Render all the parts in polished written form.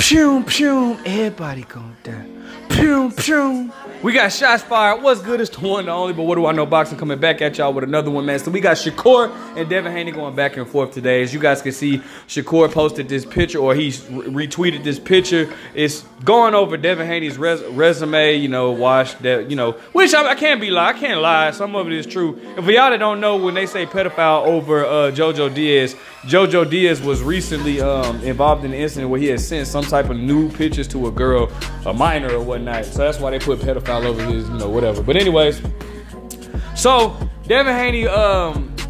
Pew, pew, everybody going down. Pew, pew. We got shots fired. What's good? It's the one and only, but what do I know? Boxing coming back at y'all with another one, man. So we got Shakur and Devin Haney going back and forth today. As you guys can see, Shakur posted this picture, or he retweeted this picture. It's going over Devin Haney's resume, you know, washed that, you know, which I can't be lie. I can't lie. Some of it is true. And for y'all that don't know, when they say pedophile over JoJo Diaz was recently involved in an incident where he had sent some type of nude pictures to a girl, a minor or whatnot. So that's why they put pedophile over his, you know, whatever. But anyways, so Devin Haney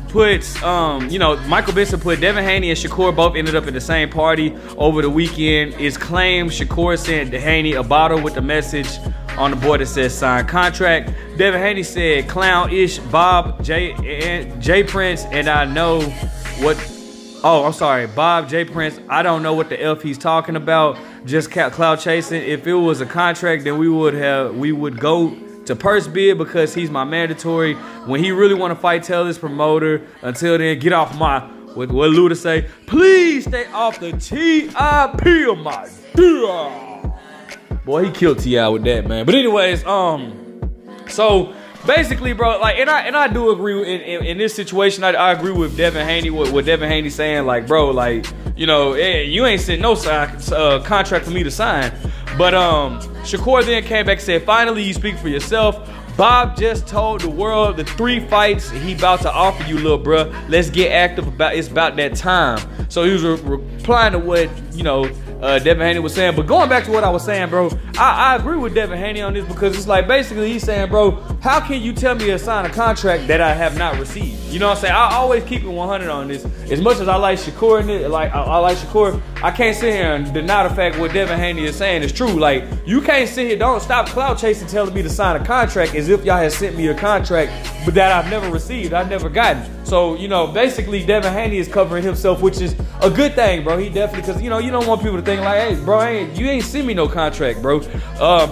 puts, you know, Michael Benson put Devin Haney and Shakur both ended up at the same party over the weekend. It's claimed Shakur sent Haney a bottle with the message on the board that says signed contract. Devin Haney said, clown-ish Bob J Prince, and I know what. Oh, I'm sorry, Bob J Prince. I don't know what the F he's talking about. Just cloud chasing. If it was a contract, then we would go to purse bid because he's my mandatory. When he really want to fight, tell his promoter. Until then, get off my, what Luda say, please stay off the TIP of my deal. Boy, he killed T.I. with that, man. But anyways, so basically, bro, like, and I do agree in this situation. I agree with Devin Haney, what Devin Haney saying, like, bro, like, you know, hey, you ain't sent no contract for me to sign. But Shakur then came back and said, finally, you speak for yourself. Bob just told the world the 3 fights he about to offer you, little bruh. Let's get active about. It's about that time. So he was replying to what, you know, Devin Haney was saying. But going back to what I was saying, bro, I agree with Devin Haney on this, because it's like, basically he's saying, bro, how can you tell me to sign a contract that I have not received? You know what I'm saying? I always keep it 100 on this. As much as I like Shakur and it, like I like Shakur, I can't sit here and deny the fact what Devin Haney is saying is true. Like, you can't sit here, don't stop cloud chasing, telling me to sign a contract as if y'all had sent me a contract, but that I've never received, I've never gotten. So, you know, basically Devin Haney is covering himself, which is a good thing, bro. He definitely, because, you know, you don't want people to think like, hey, bro, you ain't send me no contract, bro.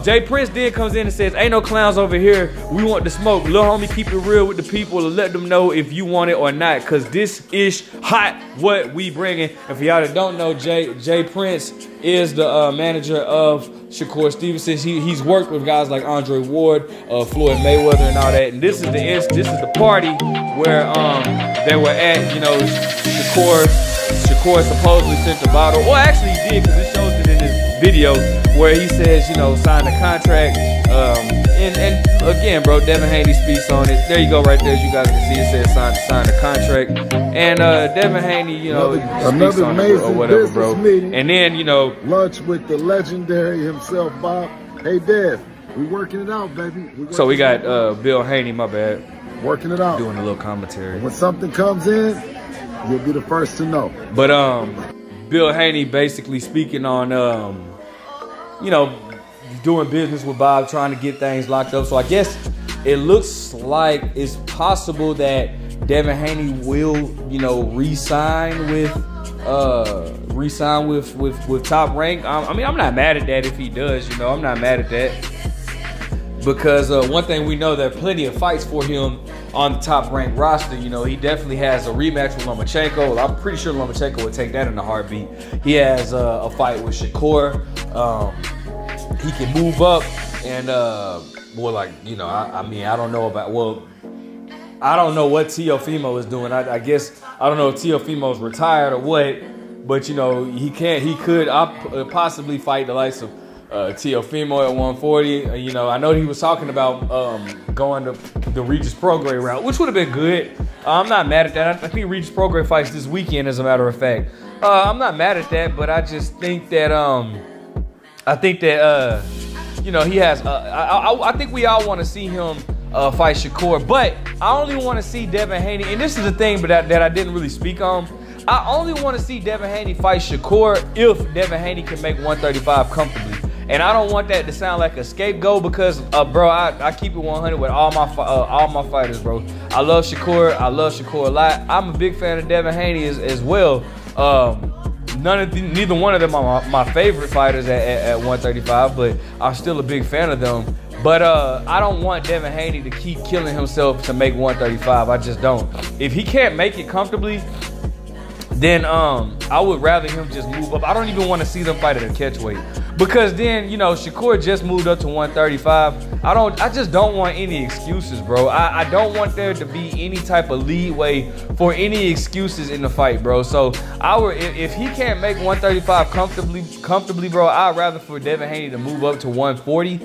Jay Prince then comes in and says, ain't no clowns over here. We want the smoke. Lil homie, keep it real with the people and let them know if you want it or not, because this is hot what we bringing. And for y'all that don't know, Jay Prince is the manager of Shakur Stevenson. He's worked with guys like Andre Ward, Floyd Mayweather, and all that. And this is the party where they were at. You know, Shakur supposedly sent the bottle. Well, actually he did, because it shows it in this video where he says, you know, sign the contract. And again, bro, Devin Haney speaks on it. There you go, right there. As you guys can see, it says sign the contract. And Devin Haney, you know, another amazing or whatever, bro. Meeting. And then, you know, lunch with the legendary himself, Bob. Hey, Dev, we working it out, baby. So we got Bill Haney, my bad, working it out, doing a little commentary. When something comes in, you'll be the first to know. But Bill Haney basically speaking on you know, doing business with Bob, trying to get things locked up. So I guess it looks like it's possible that Devin Haney will, you know, re-sign with Top Rank. I mean, I'm not mad at that if he does. You know, I'm not mad at that, because one thing we know, there are plenty of fights for him on the Top Rank roster. You know, he definitely has a rematch with Lomachenko. I'm pretty sure Lomachenko would take that in a heartbeat. He has a fight with Shakur. He can move up, and well, like, you know, I mean, I don't know about, well, I don't know what Teofimo is doing. I guess, I don't know if Teofimo's retired or what, but, you know, he could possibly fight the likes of Teofimo at 140. You know, I know he was talking about going to the Regis Prograis route, which would have been good. I'm not mad at that. I think Regis Prograis fights this weekend, as a matter of fact. I'm not mad at that, but I just think that you know, he has. I think we all want to see him fight Shakur, but I only want to see Devin Haney. And this is the thing, but that I didn't really speak on. I only want to see Devin Haney fight Shakur if Devin Haney can make 135 comfortably. And I don't want that to sound like a scapegoat, because, bro, I keep it 100 with all my fighters, bro. I love Shakur. I love Shakur a lot. I'm a big fan of Devin Haney as well. Neither one of them are my favorite fighters at 135, but I'm still a big fan of them. But I don't want Devin Haney to keep killing himself to make 135. I just don't. If he can't make it comfortably, then I would rather him just move up. I don't even want to see them fight at a catch weight, because then, you know, Shakur just moved up to 135. I just don't want any excuses, bro. I don't want there to be any type of leeway for any excuses in the fight, bro. So if he can't make 135 comfortably, bro, I'd rather for Devin Haney to move up to 140,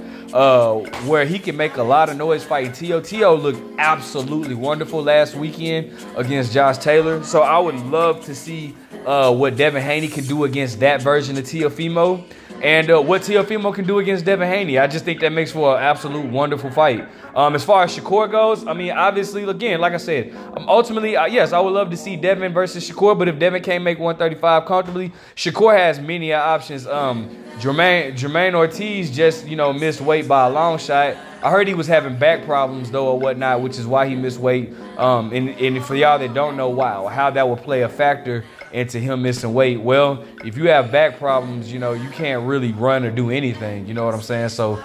where he can make a lot of noise fighting Tio. Tio looked absolutely wonderful last weekend against Josh Taylor. So I would love to see what Devin Haney can do against that version of Teofimo, and what Teofimo can do against Devin Haney. I just think that makes for an absolute wonderful fight. As far as Shakur goes, I mean, obviously, again, like I said, ultimately, yes, I would love to see Devin versus Shakur, but if Devin can't make 135 comfortably, Shakur has many options. Jermaine Ortiz just, you know, missed weight by a long shot. I heard he was having back problems, though, or whatnot, which is why he missed weight. And for y'all that don't know why, how that would play a factor into him missing weight, well, if you have back problems, you know, you can't really run or do anything, you know what I'm saying? So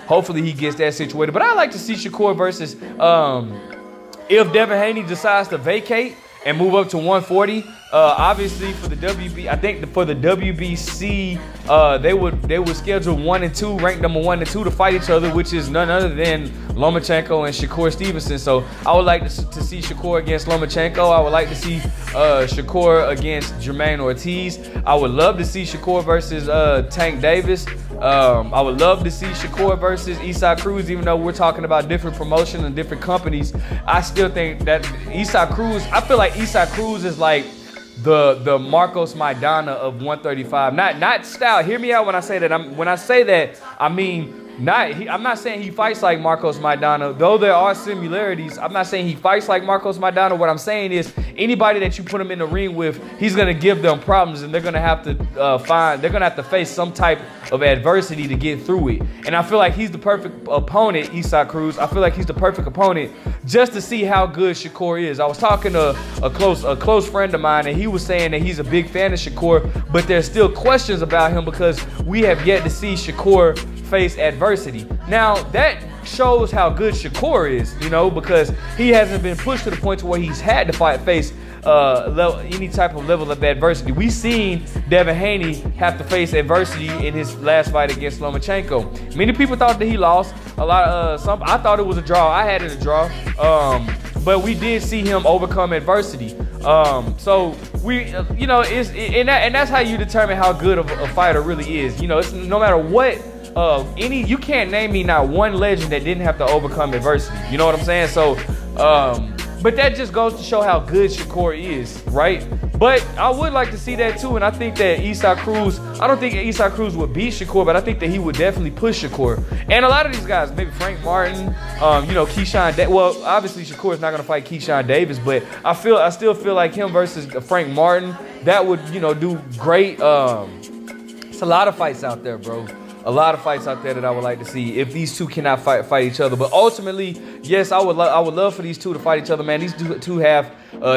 hopefully he gets that situated. But I like to see Shakur versus, if Devin Haney decides to vacate and move up to 140, obviously for the WB, I think for the WBC, they would schedule 1 and 2, ranked number 1 and 2, to fight each other, which is none other than Lomachenko and Shakur Stevenson. So I would like to see Shakur against Lomachenko. I would like to see Shakur against Jermaine Ortiz. I would love to see Shakur versus Tank Davis. I would love to see Shakur versus Isaac Cruz, even though we're talking about different promotions and different companies. I still think that Isaac Cruz, I feel like Isaac Cruz is like the Marcos Maidana of 135. Not style. Hear me out when I say that. When I say that, I mean I'm not saying he fights like Marcos Maidana, though there are similarities. I'm not saying he fights like Marcos Maidana. What I'm saying is anybody that you put him in the ring with, he's gonna give them problems, and they're gonna have to face some type of adversity to get through it. And I feel like he's the perfect opponent, Isaac Cruz. I feel like he's the perfect opponent just to see how good Shakur is. I was talking to a close friend of mine, and he was saying that he's a big fan of Shakur, but there's still questions about him because we have yet to see Shakur face adversity. Now that shows how good Shakur is, you know, because he hasn't been pushed to the point to where he's had to face any type of level of adversity. We've seen Devin Haney have to face adversity in his last fight against Lomachenko. Many people thought that he lost. I thought it was a draw. I had it a draw. But we did see him overcome adversity. So we, you know, and that's how you determine how good of a fighter really is. You know, it's no matter what. You can't name me not one legend that didn't have to overcome adversity. You know what I'm saying? So, but that just goes to show how good Shakur is, right? But I would like to see that too, and I think that Isaac Cruz, I don't think Isaac Cruz would beat Shakur, but I think that he would definitely push Shakur. And a lot of these guys, maybe Frank Martin, you know, Keyshawn, well, obviously Shakur is not gonna fight Keyshawn Davis, but I still feel like him versus Frank Martin, that would, you know, do great. It's a lot of fights out there, bro. A lot of fights out there that I would like to see if these two cannot fight each other. But ultimately, yes, I would love for these two to fight each other, man. These two have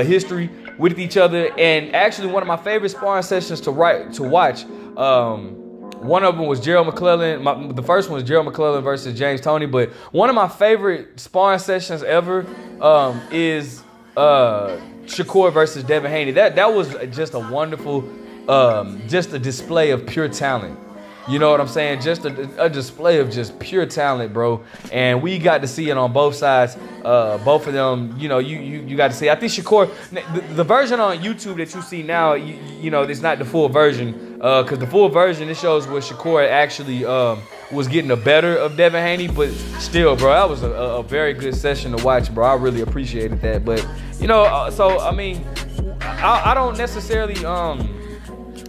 history with each other, and actually one of my favorite sparring sessions to watch. One of them was Gerald McClellan. The first one was Gerald McClellan versus James Toney. But one of my favorite sparring sessions ever is Shakur versus Devin Haney. That was just a wonderful, just a display of pure talent. You know what I'm saying? Just a display of just pure talent, bro. And we got to see it on both sides. Both of them, you know, you got to see. I think Shakur, the version on YouTube that you see now, you know, it's not the full version. Because the full version, it shows where Shakur actually was getting the better of Devin Haney. But still, bro, that was a very good session to watch, bro. I really appreciated that. But, you know, so, I mean, I don't necessarily...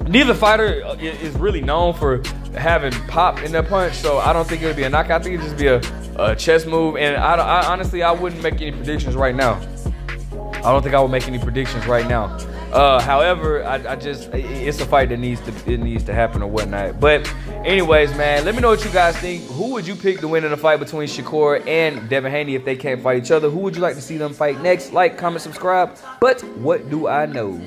Neither fighter is really known for having pop in their punch, so I don't think it would be a knockout. I think it'd just be a chess move, and I honestly, I wouldn't make any predictions right now. I don't think I would make any predictions right now. However, it's a fight that needs to happen or whatnot. But anyways, man, let me know what you guys think. Who would you pick to win in a fight between Shakur and Devin Haney if they can't fight each other? Who would you like to see them fight next? Like, comment, subscribe. But what do I know?